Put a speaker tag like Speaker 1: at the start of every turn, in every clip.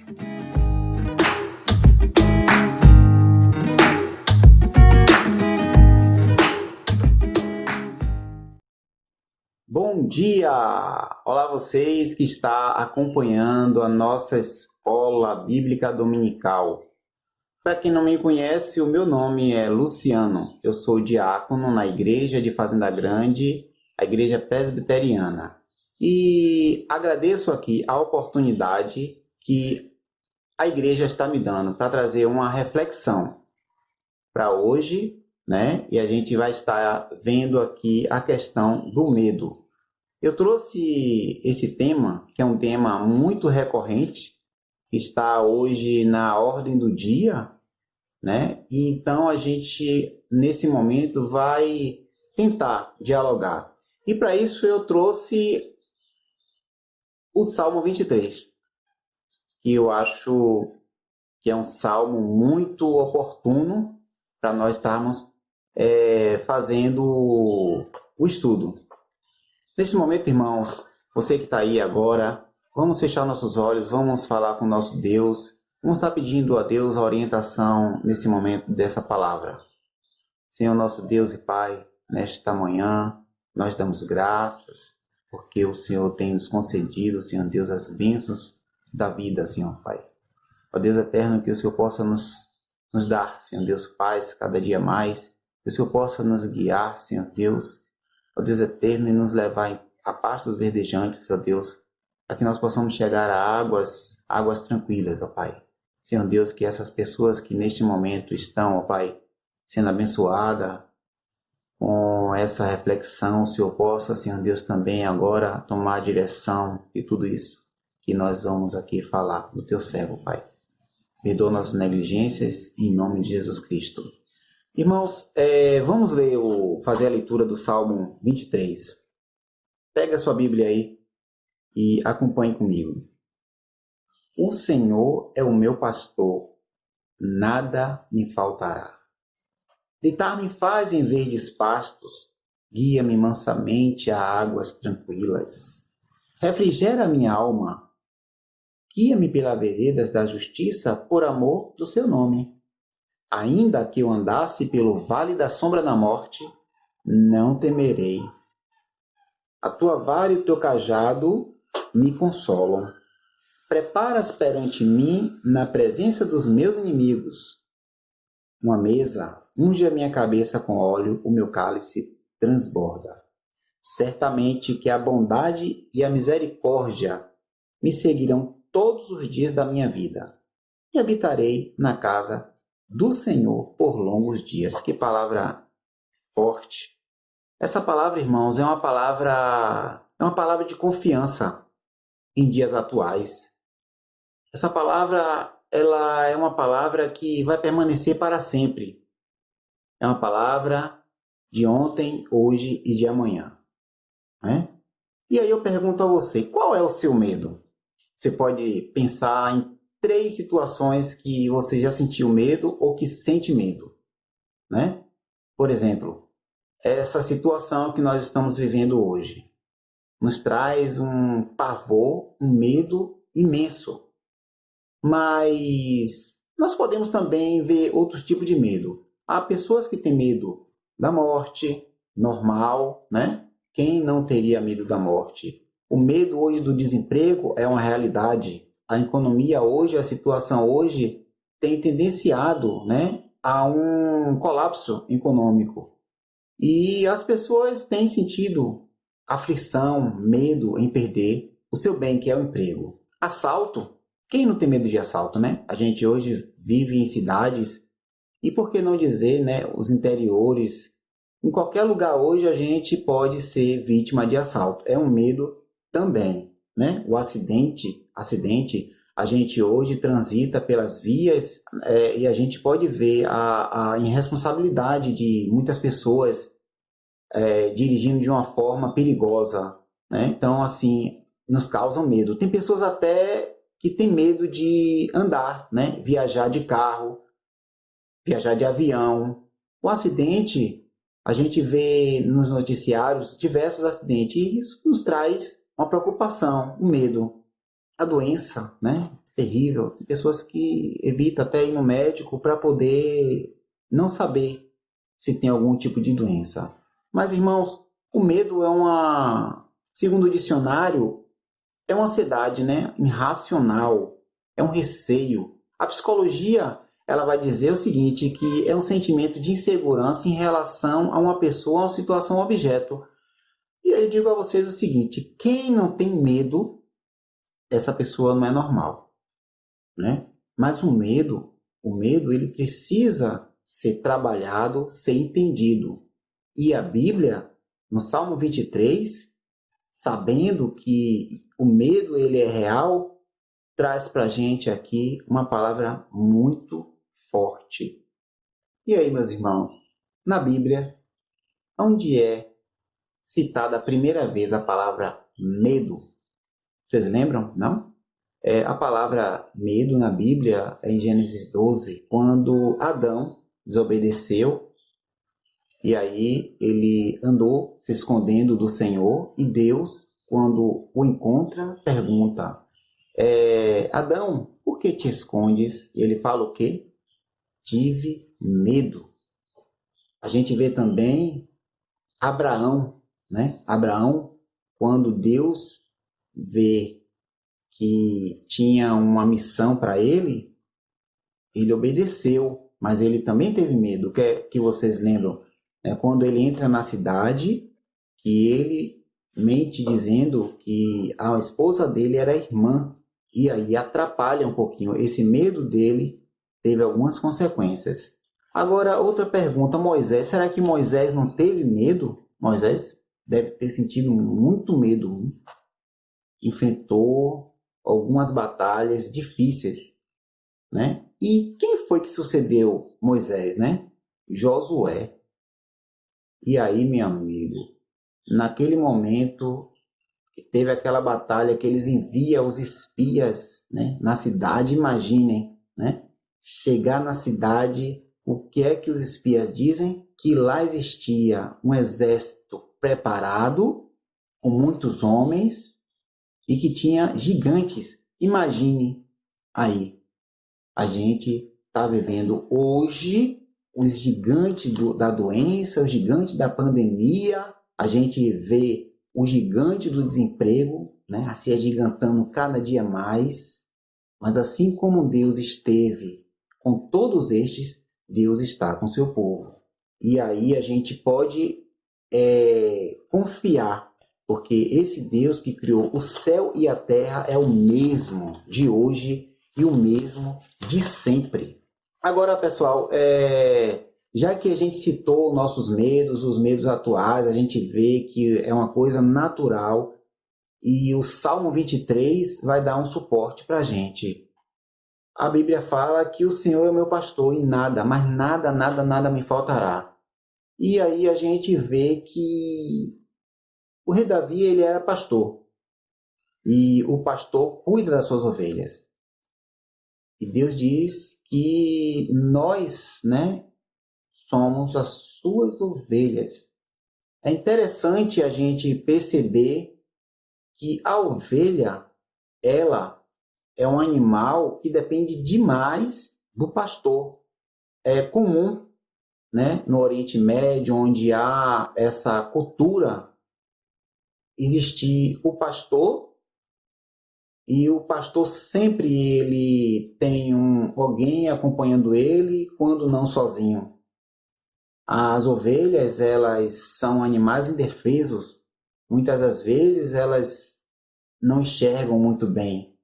Speaker 1: Bom dia! Olá vocês que estão acompanhando a nossa Escola Bíblica Dominical. Para quem não me conhece, o meu nome é Luciano. Eu sou diácono na Igreja de Fazenda Grande, a Igreja Presbiteriana. E agradeço aqui a oportunidade que a Igreja está me dando para trazer uma reflexão para hoje, né? E a gente vai estar vendo aqui a questão do medo. Eu trouxe esse tema, que é um tema muito recorrente, que está hoje na ordem do dia, né? E então a gente, nesse momento, vai tentar dialogar. E para isso eu trouxe o Salmo 23, que eu acho que é um salmo muito oportuno para nós estarmos fazendo o estudo. Neste momento, irmãos, você que está aí agora, vamos fechar nossos olhos, vamos falar com o nosso Deus, vamos estar pedindo a Deus a orientação nesse momento dessa palavra. Senhor nosso Deus e Pai, nesta manhã, nós damos graças, porque o Senhor tem nos concedido, Senhor Deus, as bênçãos da vida, Senhor Pai. Ó Deus eterno, que o Senhor possa nos dar, Senhor Deus, paz cada dia mais, que o Senhor possa nos guiar, Senhor Deus, ó Deus eterno, e nos levar a pastos verdejantes, ó Deus, para que nós possamos chegar a águas tranquilas, ó Pai. Senhor Deus, que essas pessoas que neste momento estão, ó Pai, sendo abençoadas com essa reflexão, o Senhor possa, Senhor Deus, também agora tomar a direção de tudo isso que nós vamos aqui falar do Teu servo, Pai. Perdoa nossas negligências, em nome de Jesus Cristo. Irmãos, vamos fazer a leitura do Salmo 23. Pega a sua Bíblia aí e acompanhe comigo. O Senhor é o meu pastor, nada me faltará. Deitar-me faz em verdes pastos, guia-me mansamente a águas tranquilas. Refrigera minha alma, guia-me pelas veredas da justiça por amor do seu nome. Ainda que eu andasse pelo vale da sombra da morte, não temerei. A tua vara e o teu cajado me consolam. Preparas perante mim, na presença dos meus inimigos, uma mesa, unge a minha cabeça com óleo, o meu cálice transborda. Certamente que a bondade e a misericórdia me seguirão todos os dias da minha vida, e habitarei na casa do Senhor por longos dias. Que palavra forte. Essa palavra, irmãos, é uma palavra de confiança em dias atuais. Essa palavra, ela é uma palavra que vai permanecer para sempre. É uma palavra de ontem, hoje e de amanhã, né? E aí eu pergunto a você, qual é o seu medo? Você pode pensar em 3 situações que você já sentiu medo ou que sente medo, né? Por exemplo, essa situação que nós estamos vivendo hoje nos traz um pavor, um medo imenso. Mas nós podemos também ver outros tipos de medo. Há pessoas que têm medo da morte, normal, né? Quem não teria medo da morte? O medo hoje do desemprego é uma realidade. A economia hoje, a situação hoje tem tendenciado, né, a um colapso econômico. E as pessoas têm sentido aflição, medo em perder o seu bem, que é o emprego. Assalto. Quem não tem medo de assalto, né? A gente hoje vive em cidades, e por que não dizer, né, os interiores. Em qualquer lugar hoje a gente pode ser vítima de assalto. É um medo também, né? O acidente, a gente hoje transita pelas vias e a gente pode ver a irresponsabilidade de muitas pessoas dirigindo de uma forma perigosa, né? Então, assim, nos causam medo. Tem pessoas até que têm medo de andar, né? Viajar de carro, viajar de avião. O acidente, a gente vê nos noticiários diversos acidentes, e isso nos traz uma preocupação, um medo. A doença, né? terrível. Tem pessoas que evitam até ir no médico para poder não saber se tem algum tipo de doença. Mas, irmãos, o medo segundo o dicionário, é uma ansiedade, né? Irracional, é um receio. A psicologia, ela vai dizer o seguinte, que é um sentimento de insegurança em relação a uma pessoa, a uma situação, a um objeto. E aí eu digo a vocês o seguinte, quem não tem medo, essa pessoa não é normal, né? Mas o medo, ele precisa ser trabalhado, ser entendido. E a Bíblia, no Salmo 23, sabendo que o medo ele é real, traz para a gente aqui uma palavra muito forte. E aí, meus irmãos, na Bíblia, onde é citada a primeira vez a palavra medo? Vocês lembram? Não? A palavra medo na Bíblia é em Gênesis 12, quando Adão desobedeceu e aí ele andou se escondendo do Senhor e Deus, quando o encontra, pergunta: Adão, por que te escondes? E ele fala o quê? Tive medo. A gente vê também Abraão, né? Abraão, quando Deus vê que tinha uma missão para ele, ele obedeceu, mas ele também teve medo. O que é que vocês lembram? Quando ele entra na cidade, que ele mente dizendo que a esposa dele era irmã, e aí atrapalha um pouquinho. Esse medo dele teve algumas consequências. Agora, outra pergunta, Moisés, será que Moisés não teve medo? Moisés deve ter sentido muito medo. Enfrentou algumas batalhas difíceis, né? E quem foi que sucedeu Moisés, né? Josué. E aí, meu amigo, naquele momento que teve aquela batalha que eles enviam os espias, né, na cidade, imaginem, né? Chegar na cidade, o que é que os espias dizem? Que lá existia um exército preparado, com muitos homens, e que tinha gigantes. Imagine aí, a gente está vivendo hoje os gigantes da doença, os gigantes da pandemia, a gente vê o gigante do desemprego, né, se agigantando cada dia mais, mas assim como Deus esteve com todos estes, Deus está com seu povo. E aí a gente pode confiar, porque esse Deus que criou o céu e a terra é o mesmo de hoje e o mesmo de sempre. Agora, pessoal, já que a gente citou nossos medos, os medos atuais, a gente vê que é uma coisa natural e o Salmo 23 vai dar um suporte para a gente. A Bíblia fala que o Senhor é o meu pastor e nada, mas nada, nada, nada me faltará. E aí a gente vê que o rei Davi ele era pastor e o pastor cuida das suas ovelhas. E Deus diz que nós, né, somos as suas ovelhas. É interessante a gente perceber que a ovelha, ela é um animal que depende demais do pastor. É comum, né, no Oriente Médio, onde há essa cultura, existir o pastor, e o pastor sempre ele tem alguém acompanhando ele, quando não sozinho. As ovelhas, elas são animais indefesos. Muitas das vezes elas não enxergam muito bem.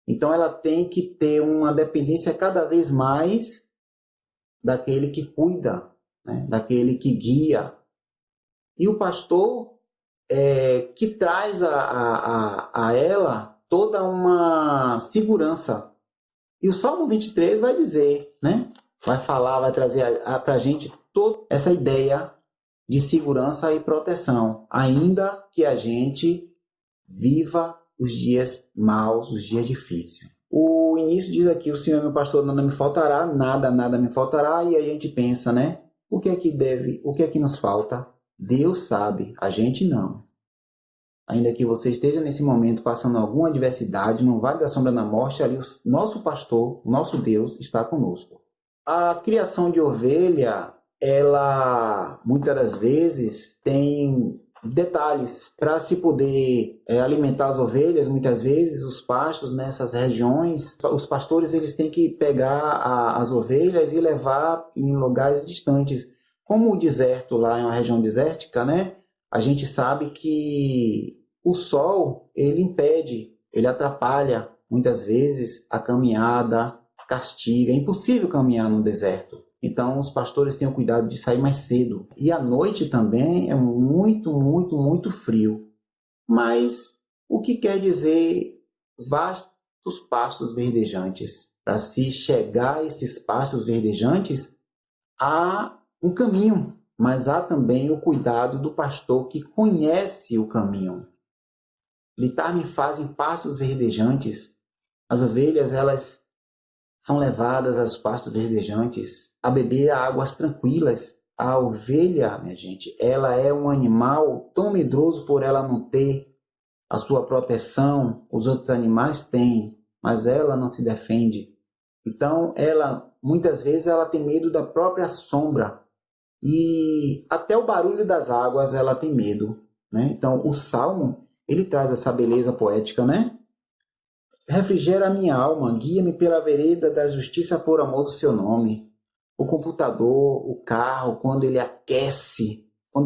Speaker 1: Então ela tem que ter uma dependência cada vez mais daquele que cuida, né? Daquele que guia. E o pastor que traz a ela toda uma segurança. E o Salmo 23 vai dizer, né? Vai falar, vai trazer para a gente toda essa ideia de segurança e proteção, ainda que a gente viva os dias maus, os dias difíceis. O início diz aqui, o Senhor é meu pastor, nada me faltará, nada, nada me faltará, e a gente pensa, né? O que é que nos falta? Deus sabe, a gente não. ainda que você esteja nesse momento passando alguma adversidade, no vale da sombra da morte, ali o nosso pastor, o nosso Deus, está conosco. A criação de ovelha, ela muitas das vezes tem detalhes para se poder alimentar as ovelhas. Muitas vezes os pastos nessas regiões, os pastores eles têm que pegar as ovelhas e levar em lugares distantes. Como o deserto lá é uma região desértica, né? A gente sabe que o sol ele impede, ele atrapalha muitas vezes a caminhada, castiga. É impossível caminhar no deserto. Então, os pastores têm o cuidado de sair mais cedo. E à noite também é muito, muito, muito frio. Mas o que quer dizer vastos pastos verdejantes? Para se chegar a esses pastos verdejantes, há um caminho, mas há também o cuidado do pastor que conhece o caminho. Litar-me fazem pastos verdejantes. As ovelhas, elas são levadas aos pastos verdejantes a beber águas tranquilas. A ovelha, minha gente, ela é um animal tão medroso por ela não ter a sua proteção. Os outros animais têm, mas ela não se defende. Então, muitas vezes ela tem medo da própria sombra e até o barulho das águas ela tem medo, né? Então, o Salmo, ele traz essa beleza poética, né? Refrigera a minha alma, guia-me pela vereda da justiça por amor do seu nome. O computador, o carro, quando ele aquece, o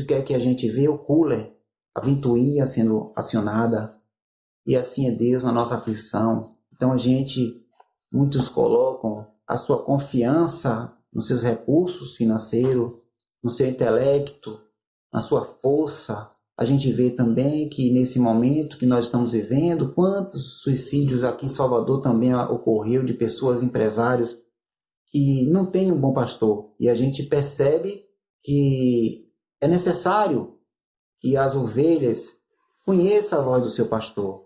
Speaker 1: que é que a gente vê? O cooler, a ventoinha sendo acionada. E assim é Deus na nossa aflição. Então muitos colocam a sua confiança nos seus recursos financeiros, no seu intelecto, na sua força. A gente vê também que nesse momento que nós estamos vivendo, quantos suicídios aqui em Salvador também ocorreu de pessoas, empresários, que não têm um bom pastor. E a gente percebe que é necessário que as ovelhas conheçam a voz do seu pastor.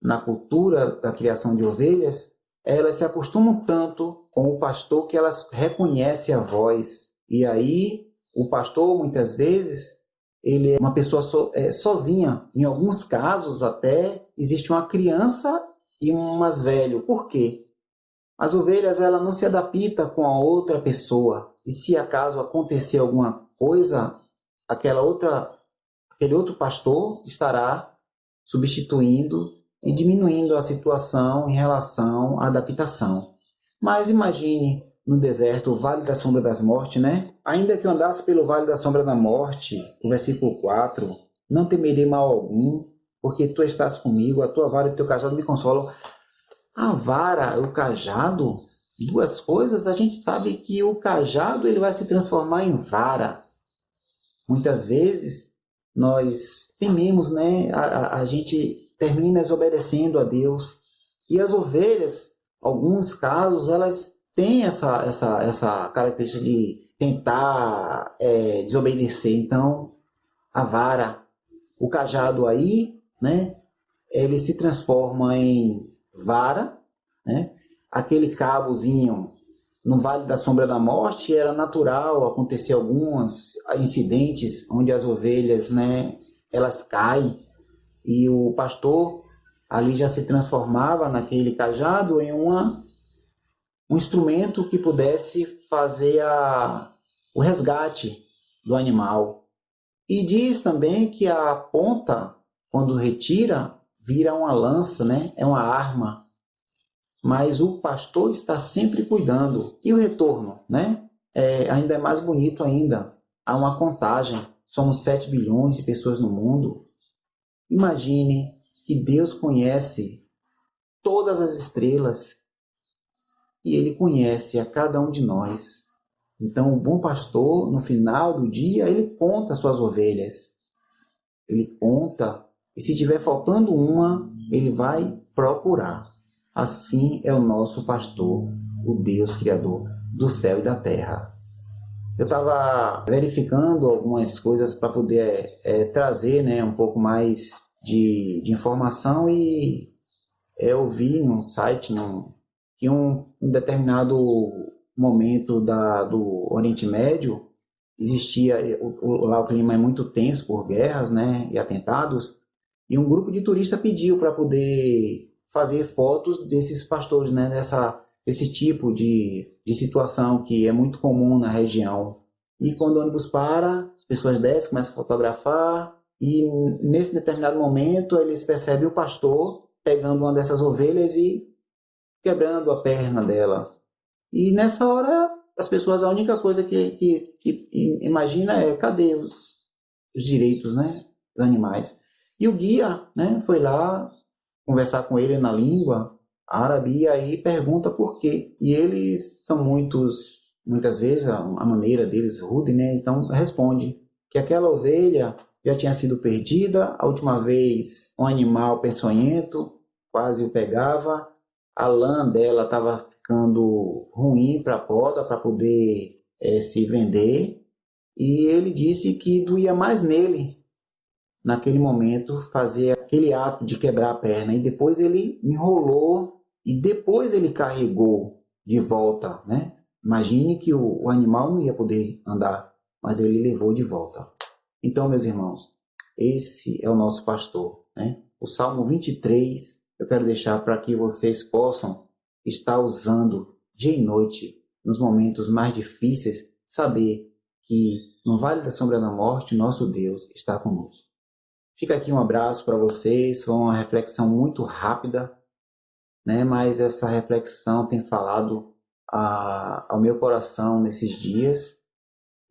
Speaker 1: Na cultura da criação de ovelhas, elas se acostumam tanto com o pastor que elas reconhecem a voz. E aí, o pastor, muitas vezes, ele é uma pessoa sozinha. Em alguns casos, até, existe uma criança e um mais velho. Por quê? As ovelhas ela não se adaptam com a outra pessoa. E se acaso acontecer alguma coisa, aquele outro pastor estará substituindo e diminuindo a situação em relação à adaptação. Mas imagine no deserto, o vale da sombra das mortes, né? Ainda que eu andasse pelo vale da sombra da morte, o versículo 4, não temerei mal algum, porque tu estás comigo, a tua vara e o teu cajado me consolam. A vara, o cajado, duas coisas, a gente sabe que o cajado ele vai se transformar em vara. Muitas vezes nós tememos, né? A gente termina desobedecendo a Deus. E as ovelhas, alguns casos, elas têm essa característica de tentar desobedecer. Então, a vara, o cajado aí, né? Ele se transforma em vara, né? Aquele cabozinho no Vale da Sombra da Morte era natural acontecer alguns incidentes onde as ovelhas, né, elas caem e o pastor ali já se transformava naquele cajado em um instrumento que pudesse fazer o resgate do animal. E diz também que a ponta, quando retira, vira uma lança, né? É uma arma. Mas o pastor está sempre cuidando. E o retorno, né? Ainda é mais bonito ainda. Há uma contagem. Somos 7 bilhões de pessoas no mundo. Imagine que Deus conhece todas as estrelas e Ele conhece a cada um de nós. Então, o bom pastor, no final do dia, ele conta as suas ovelhas. Ele conta. E se tiver faltando uma, ele vai procurar. Assim é o nosso pastor, o Deus Criador do céu e da terra. Eu estava verificando algumas coisas para poder trazer, né, um pouco mais de informação e eu vi num site que um determinado momento do Oriente Médio existia, lá o clima é muito tenso por guerras, né, e atentados, e um grupo de turistas pediu para poder fazer fotos desses pastores, né, desse tipo de situação que é muito comum na região. E quando o ônibus para, as pessoas descem, começam a fotografar, e nesse determinado momento eles percebem o pastor pegando uma dessas ovelhas e quebrando a perna dela. E nessa hora, as pessoas, a única coisa que imagina é, cadê os direitos, né, dos animais? E o guia, né, foi lá conversar com ele na língua árabe e aí pergunta por quê. E eles são muitas vezes, a maneira deles rude, né, então responde que aquela ovelha já tinha sido perdida, a última vez um animal peçonhento quase o pegava, a lã dela estava ficando ruim para a poda, para poder se vender, e ele disse que doía mais nele, naquele momento, fazer aquele ato de quebrar a perna, e depois ele enrolou, e depois ele carregou de volta, né? Imagine que o animal não ia poder andar, mas ele levou de volta. Então, meus irmãos, esse é o nosso pastor, né? O Salmo 23, eu quero deixar para que vocês possam estar usando dia e noite, nos momentos mais difíceis, saber que no Vale da Sombra da Morte, nosso Deus está conosco. Fica aqui um abraço para vocês, foi uma reflexão muito rápida, né? Mas essa reflexão tem falado ao meu coração nesses dias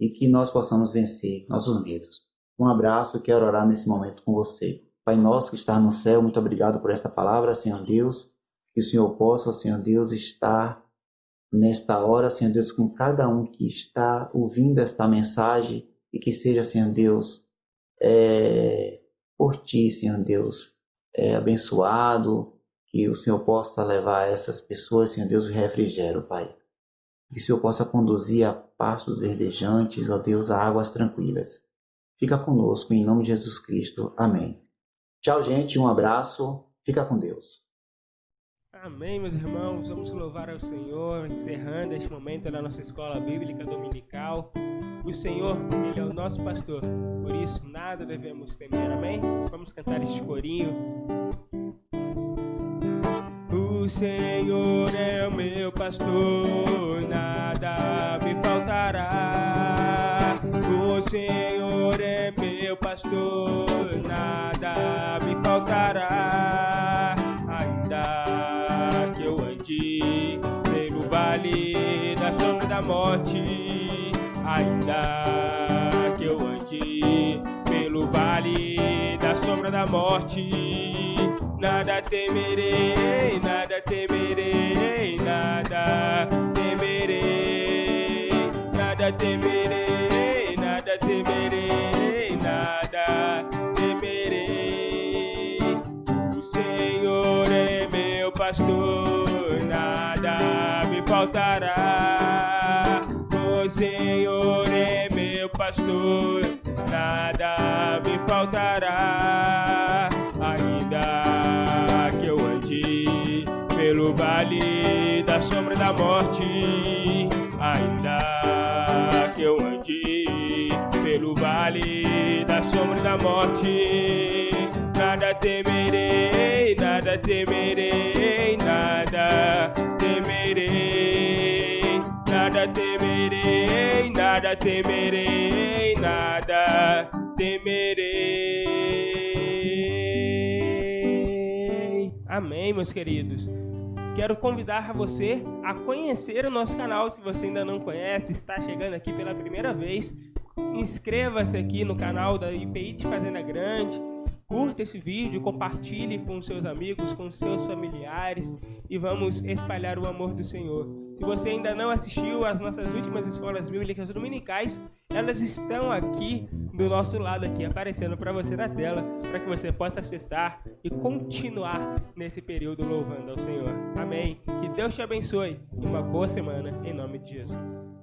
Speaker 1: e que nós possamos vencer nossos medos. Um abraço, eu quero orar nesse momento com você. Pai nosso que está no céu, muito obrigado por esta palavra, Senhor Deus, que o Senhor possa, Senhor Deus, estar nesta hora, Senhor Deus, com cada um que está ouvindo esta mensagem e que seja, Senhor Deus, por Ti, Senhor Deus, abençoado, que o Senhor possa levar a essas pessoas, Senhor Deus, o refrigério, Pai. Que o Senhor possa conduzir a pastos verdejantes, ó Deus, a águas tranquilas. Fica conosco, em nome de Jesus Cristo. Amém. Tchau, gente. Um abraço. Fica com Deus.
Speaker 2: Amém, meus irmãos. Vamos louvar ao Senhor, encerrando este momento da nossa escola bíblica dominical. O Senhor, Ele é o nosso pastor. Por isso, nada devemos temer. Amém? Vamos cantar este corinho. O Senhor é o meu pastor, nada me faltará. O Senhor é meu pastor, nada me faltará. Ainda que eu ande pelo vale da sombra da morte, ainda que eu ande pelo vale da sombra da morte, nada temerei, nada temerei, nada temerei, nada temerei, nada temerei, nada temerei. O Senhor é meu pastor, nada me faltará. O Senhor é meu pastor, nada me faltará. Ainda que eu ande pelo vale da sombra da morte, ainda que eu ande pelo vale da sombra da morte, nada temerei, nada temerei, nada temerei, nada temerei, nada temerei, nada temerei. Amém, meus queridos. Quero convidar você a conhecer o nosso canal. Se você ainda não conhece, está chegando aqui pela primeira vez, inscreva-se aqui no canal da IPI de Fazenda Grande. Curta esse vídeo, compartilhe com seus amigos, com seus familiares e vamos espalhar o amor do Senhor. Se você ainda não assistiu às nossas últimas escolas bíblicas dominicais, elas estão aqui do nosso lado, aqui aparecendo para você na tela, para que você possa acessar e continuar nesse período louvando ao Senhor. Amém. Que Deus te abençoe e uma boa semana em nome de Jesus.